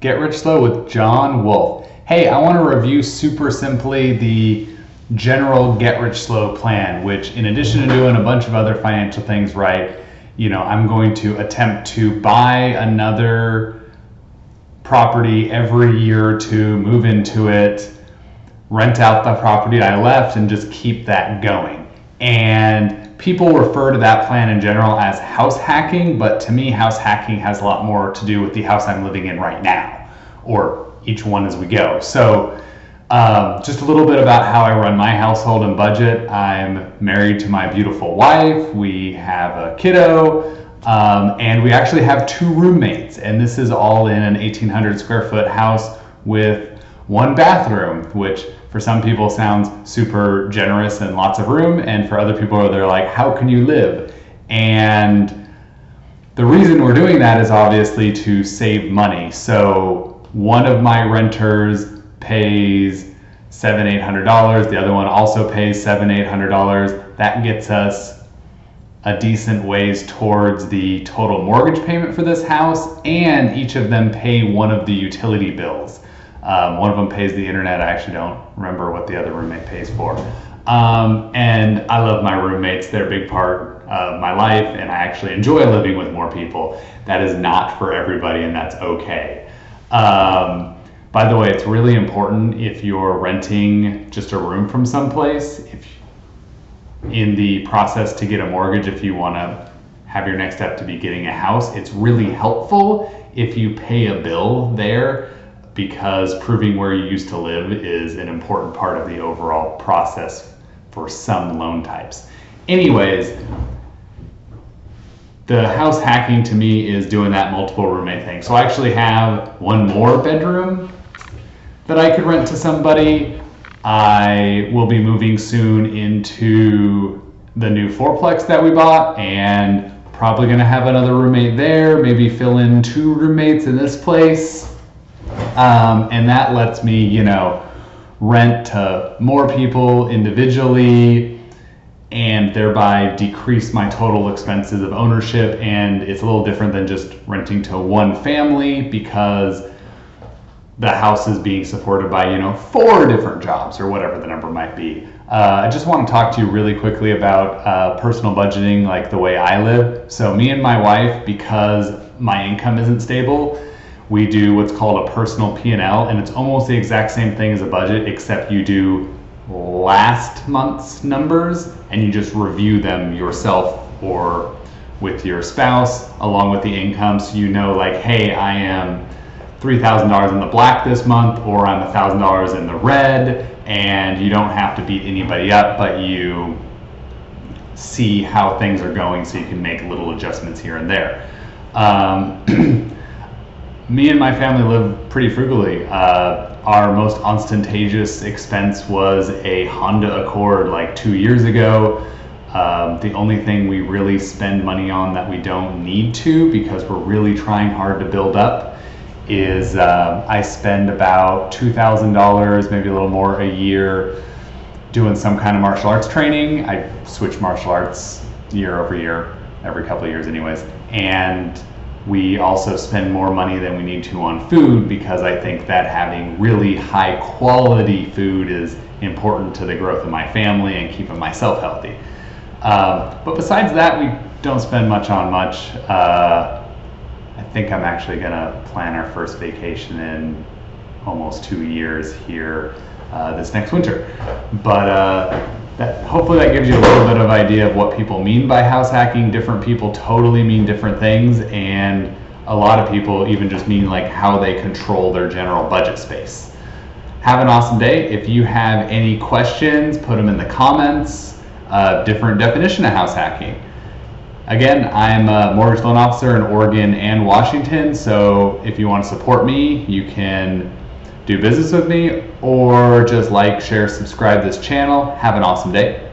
Get Rich Slow with John Wolf. Hey, I want to review super simply the general Get Rich Slow plan, which in addition to doing a bunch of other financial things right, I'm going to attempt to buy another property every year or two, move into it, rent out the property I left, and just keep that going. And people refer to that plan in general as house hacking, but to me, house hacking has a lot more to do with the house I'm living in right now, or each one as we go. So just a little bit about how I run my household and budget. I'm married to my beautiful wife. We have a kiddo, and we actually have 2 roommates. And this is all in an 1,800 square foot house with 1 bathroom, which for some people sounds super generous and lots of room, and for other people they're like, how can you live? And the reason we're doing that is obviously to save money. So one of my renters pays $700-800, the other one also pays $700-800. That gets us a decent ways towards the total mortgage payment for this house, and each of them pay one of the utility bills. One of them pays the internet. I actually don't remember what the other roommate pays for. And I love my roommates. They're a big part of my life, and I actually enjoy living with more people. That is not for everybody, and that's okay. By the way, it's really important if you're renting just a room from someplace, if in the process to get a mortgage, if you want to have your next step to be getting a house, it's really helpful if you pay a bill there, because proving where you used to live is an important part of the overall process for some loan types. Anyways, the house hacking to me is doing that multiple roommate thing. So I actually have 1 more bedroom that I could rent to somebody. I will be moving soon into the new 4-plex that we bought, and probably gonna have another roommate there, maybe fill in 2 roommates in this place. And that lets me, rent to more people individually and thereby decrease my total expenses of ownership. And it's a little different than just renting to one family, because the house is being supported by, 4 different jobs or whatever the number might be. I just want to talk to you really quickly about personal budgeting, like the way I live. So me and my wife, because my income isn't stable, we do what's called a personal P&L, and it's almost the exact same thing as a budget, except you do last month's numbers and you just review them yourself or with your spouse along with the income, so like, hey, I am $3,000 in the black this month, or I'm $1,000 in the red, and you don't have to beat anybody up, but you see how things are going so you can make little adjustments here and there. Me and my family live pretty frugally. Our most ostentatious expense was a Honda Accord like 2 years ago. The only thing we really spend money on that we don't need to, because we're really trying hard to build up, is I spend about $2,000, maybe a little more a year, doing some kind of martial arts training. I switch martial arts year over year, every couple of years anyways. And we also spend more money than we need to on food, because I think that having really high quality food is important to the growth of my family and keeping myself healthy. But besides that, we don't spend much on much. I think I'm actually gonna plan our first vacation in almost 2 years here this next winter. But hopefully that gives you a little bit of idea of what people mean by house hacking. Different people totally mean different things, and a lot of people even just mean like how they control their general budget space. Have an awesome day. If you have any questions, put them in the comments. Different definition of house hacking. Again, I'm a mortgage loan officer in Oregon and Washington, so if you want to support me, you can do business with me, or just like, share, subscribe this channel. Have an awesome day.